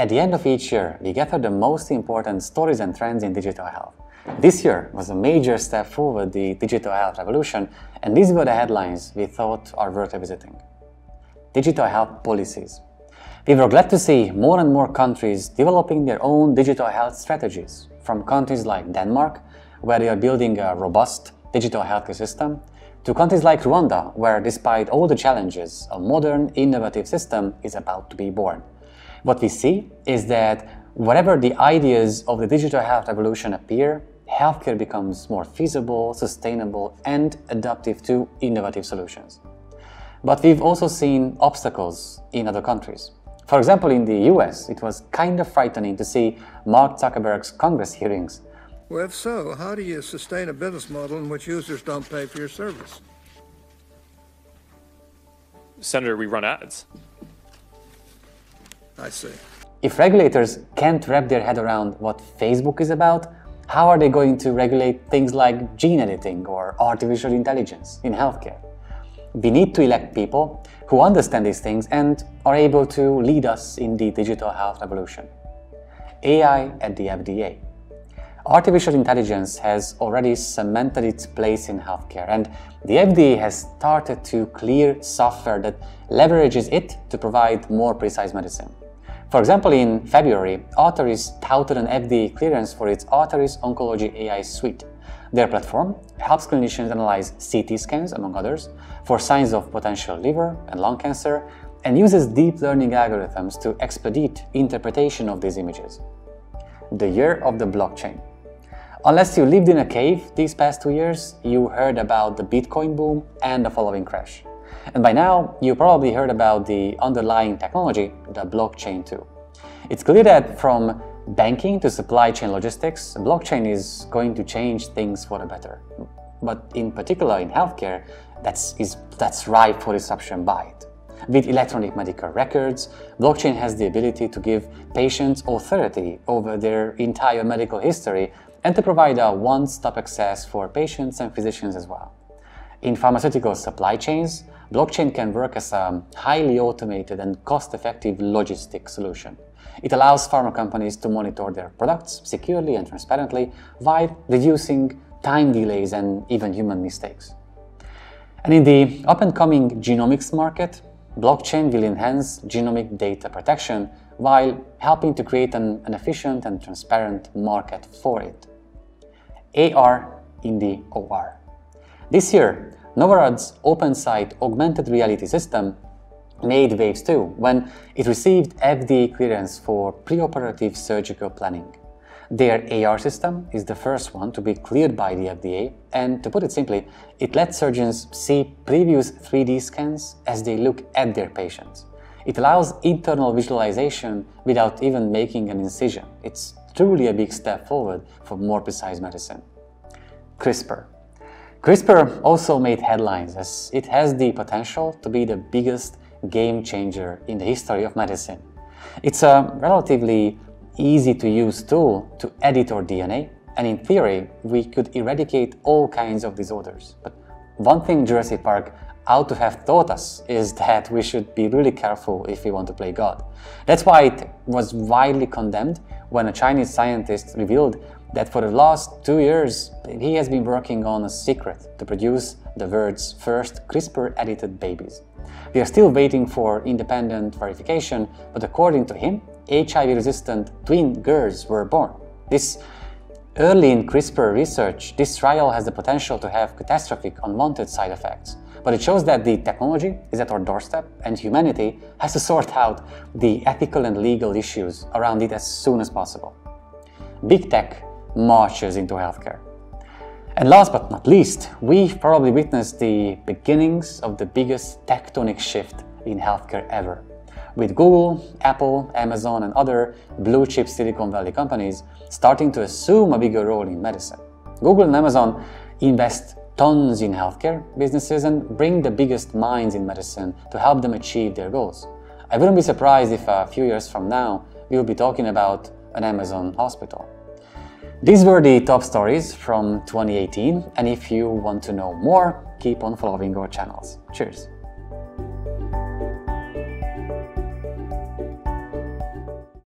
At the end of each year, we gather the most important stories and trends in digital health. This year was a major step forward the digital health revolution, and these were the headlines we thought are worth revisiting. Digital health policies. We were glad to see more and more countries developing their own digital health strategies, from countries like Denmark, where they are building a robust digital healthcare system, to countries like Rwanda, where despite all the challenges, a modern, innovative system is about to be born. What we see is that wherever the ideas of the digital health revolution appear, healthcare becomes more feasible, sustainable, and adaptive to innovative solutions. But we've also seen obstacles in other countries. For example, in the US, it was kind of frightening to see Mark Zuckerberg's Congress hearings. Well, if so, how do you sustain a business model in which users don't pay for your service? Senator, we run ads. I see. If regulators can't wrap their head around what Facebook is about, how are they going to regulate things like gene editing or artificial intelligence in healthcare? We need to elect people who understand these things and are able to lead us in the digital health revolution. AI at the FDA. Artificial intelligence has already cemented its place in healthcare, and the FDA has started to clear software that leverages it to provide more precise medicine. For example, in February, Arteris touted an FDA clearance for its Arteris Oncology AI suite. Their platform helps clinicians analyze CT scans, among others, for signs of potential liver and lung cancer, and uses deep learning algorithms to expedite interpretation of these images. The year of the blockchain. Unless you lived in a cave these past 2 years, you heard about the Bitcoin boom and the following crash. And by now, you probably heard about the underlying technology, the blockchain too. It's clear that from banking to supply chain logistics, blockchain is going to change things for the better. But in particular in healthcare, that's ripe for disruption by it. With electronic medical records, blockchain has the ability to give patients authority over their entire medical history and to provide a one-stop access for patients and physicians as well. In pharmaceutical supply chains, blockchain can work as a highly automated and cost-effective logistics solution. It allows pharma companies to monitor their products securely and transparently while reducing time delays and even human mistakes. And in the up-and-coming genomics market, blockchain will enhance genomic data protection while helping to create an efficient and transparent market for it. AR in the OR. This year, Novarad's open-site augmented reality system made waves too when it received FDA clearance for preoperative surgical planning. Their AR system is the first one to be cleared by the FDA, and to put it simply, it lets surgeons see previous 3D scans as they look at their patients. It allows internal visualization without even making an incision. It's truly a big step forward for more precise medicine. CRISPR. CRISPR also made headlines as it has the potential to be the biggest game changer in the history of medicine. It's a relatively easy-to-use tool to edit our DNA, and in theory, we could eradicate all kinds of disorders. But one thing Jurassic Park ought to have taught us is that we should be really careful if we want to play God. That's why it was widely condemned when a Chinese scientist revealed that for the last 2 years, he has been working on a secret to produce the world's first CRISPR-edited babies. We are still waiting for independent verification, but according to him, HIV-resistant twin girls were born. This early in CRISPR research, this trial has the potential to have catastrophic unwanted side effects. But it shows that the technology is at our doorstep and humanity has to sort out the ethical and legal issues around it as soon as possible. Big tech marches into healthcare. And last but not least, we've probably witnessed the beginnings of the biggest tectonic shift in healthcare ever, with Google, Apple, Amazon, and other blue-chip Silicon Valley companies starting to assume a bigger role in medicine. Google and Amazon invest tons in healthcare businesses and bring the biggest minds in medicine to help them achieve their goals. I wouldn't be surprised if a few years from now, we'll be talking about an Amazon hospital. These were the top stories from 2018, and if you want to know more, keep on following our channels. Cheers!